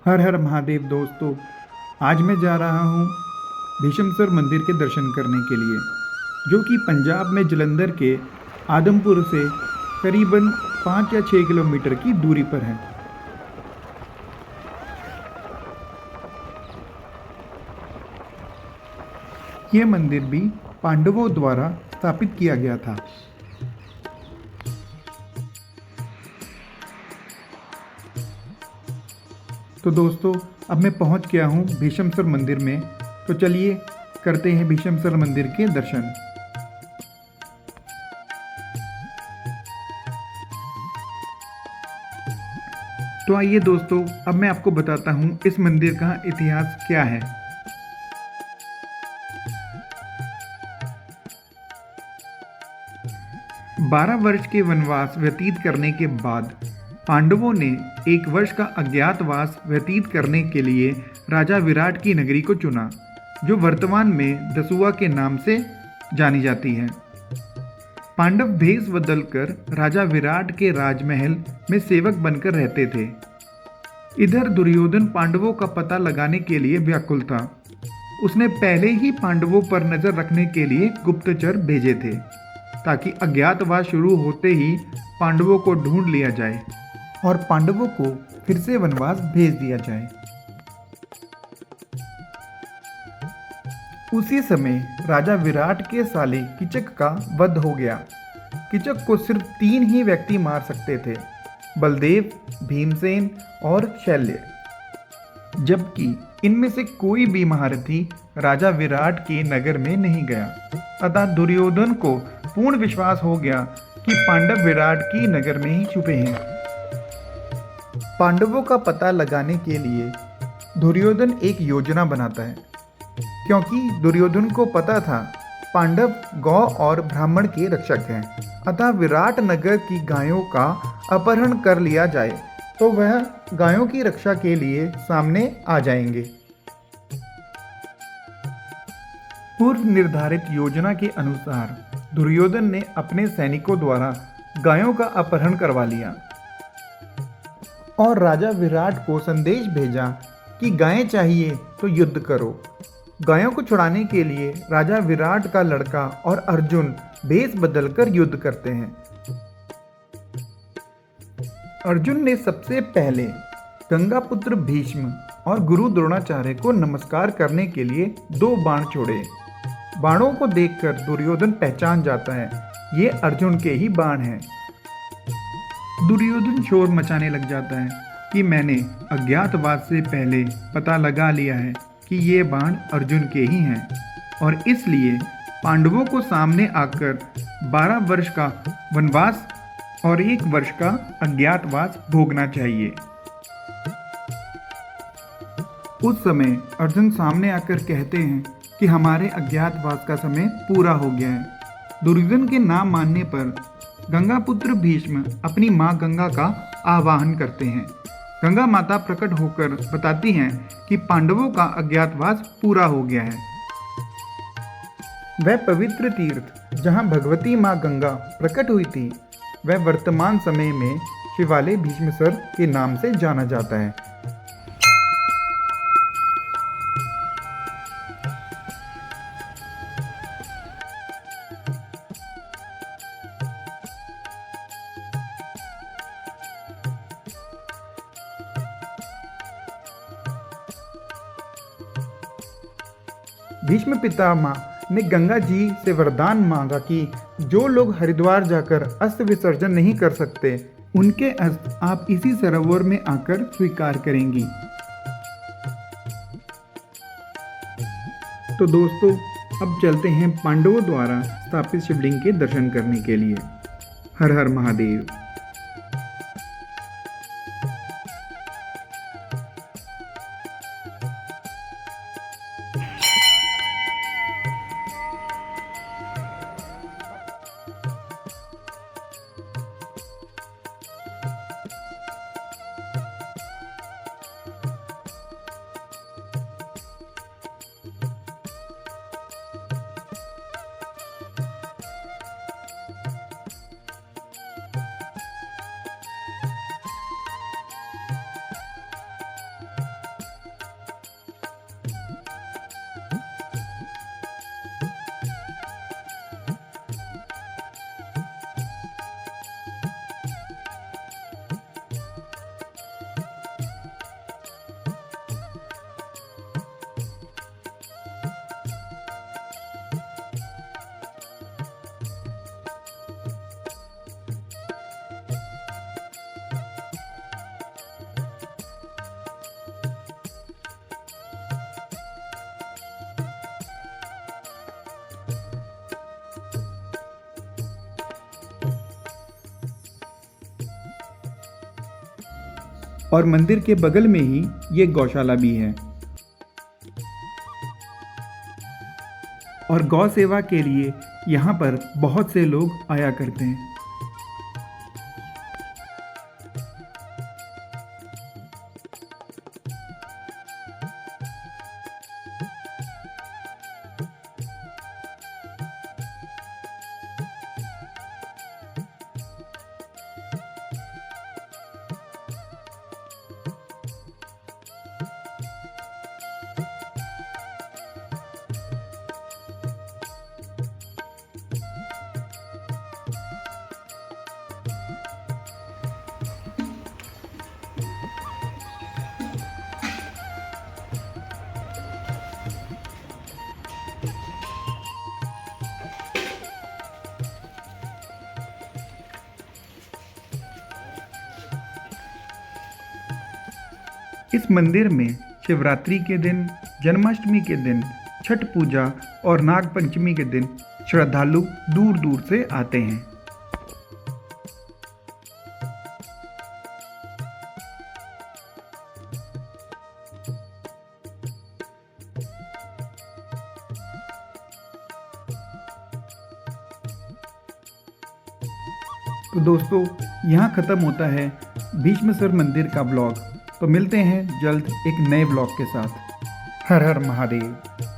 हर हर महादेव दोस्तों। आज मैं जा रहा हूँ भीष्मसर मंदिर के दर्शन करने के लिए, जो कि पंजाब में जलंधर के आदमपुर से करीबन 5 या 6 किलोमीटर की दूरी पर है। यह मंदिर भी पांडवों द्वारा स्थापित किया गया था। तो दोस्तों, अब मैं पहुंच गया हूं भीष्मसर मंदिर में। तो चलिए करते हैं भीष्मसर मंदिर के दर्शन। तो आइए दोस्तों, अब मैं आपको बताता हूं इस मंदिर का इतिहास क्या है। बारह वर्ष के वनवास व्यतीत करने के बाद पांडवों ने एक वर्ष का अज्ञातवास व्यतीत करने के लिए राजा विराट की नगरी को चुना, जो वर्तमान में दसुआ के नाम से जानी जाती है। पांडव भेष बदलकर राजा विराट के राजमहल में सेवक बनकर रहते थे। इधर दुर्योधन पांडवों का पता लगाने के लिए व्याकुल था। उसने पहले ही पांडवों पर नजर रखने के लिए गुप्तचर भेजे थे, ताकि अज्ञातवास शुरू होते ही पांडवों को ढूंढ लिया जाए और पांडवों को फिर से वनवास भेज दिया जाए। उसी समय राजा विराट के साले किचक का वध हो गया। किचक को सिर्फ 3 ही व्यक्ति मार सकते थे, बलदेव, भीमसेन और शल्य, जबकि इनमें से कोई भी महारथी राजा विराट के नगर में नहीं गया। अतः दुर्योधन को पूर्ण विश्वास हो गया कि पांडव विराट की नगर में ही छुपे हैं। पांडवों का पता लगाने के लिए दुर्योधन एक योजना बनाता है, क्योंकि दुर्योधन को पता था पांडव गौ और ब्राह्मण के रक्षक हैं। अतः विराट नगर की गायों का अपहरण कर लिया जाए तो वह गायों की रक्षा के लिए सामने आ जाएंगे। पूर्व निर्धारित योजना के अनुसार दुर्योधन ने अपने सैनिकों द्वारा गायों का अपहरण करवा लिया और राजा विराट को संदेश भेजा कि गायें चाहिए तो युद्ध करो। गायों को छुड़ाने के लिए राजा विराट का लड़का और अर्जुन भेष बदलकर युद्ध करते हैं। अर्जुन ने सबसे पहले गंगापुत्र भीष्म और गुरु द्रोणाचार्य को नमस्कार करने के लिए 2 बाण छोड़े। बाणों को देखकर दुर्योधन पहचान जाता है, ये अर्जुन के ही बाण हैं। दुर्योधन शोर मचाने लग जाता है कि मैंने अज्ञातवास से पहले पता लगा लिया है कि ये बाण अर्जुन के ही हैं, और इसलिए पांडवों को सामने आकर 12 वर्ष का वनवास और 1 वर्ष का अज्ञातवास भोगना चाहिए। उस समय अर्जुन सामने आकर कहते हैं कि हमारे अज्ञातवास का समय पूरा हो गया है। दुर्योधन के नाम मानने पर गंगापुत्र भीष्म अपनी मां गंगा का आवाहन करते हैं। गंगा माता प्रकट होकर बताती हैं कि पांडवों का अज्ञातवास पूरा हो गया है। वह पवित्र तीर्थ जहां भगवती मां गंगा प्रकट हुई थी, वह वर्तमान समय में शिवालय भीष्मसर के नाम से जाना जाता है। भीष्म पितामह ने गंगा जी से वरदान मांगा कि जो लोग हरिद्वार जाकर अस्त विसर्जन नहीं कर सकते, उनके अस्त आप इसी सरोवर में आकर स्वीकार करेंगी। तो दोस्तों, अब चलते हैं पांडवों द्वारा स्थापित शिवलिंग के दर्शन करने के लिए। हर हर महादेव। और मंदिर के बगल में ही ये गौशाला भी है। और गौ सेवा के लिए यहाँ पर बहुत से लोग आया करते हैं। इस मंदिर में शिवरात्रि के दिन, जन्माष्टमी के दिन, छठ पूजा और नाग पंचमी के दिन श्रद्धालु दूर दूर से आते हैं। तो दोस्तों, यहाँ ख़त्म होता है भीष्मेश्वर मंदिर का ब्लॉग। तो मिलते हैं जल्द एक नए ब्लॉग के साथ। हर हर महादेव।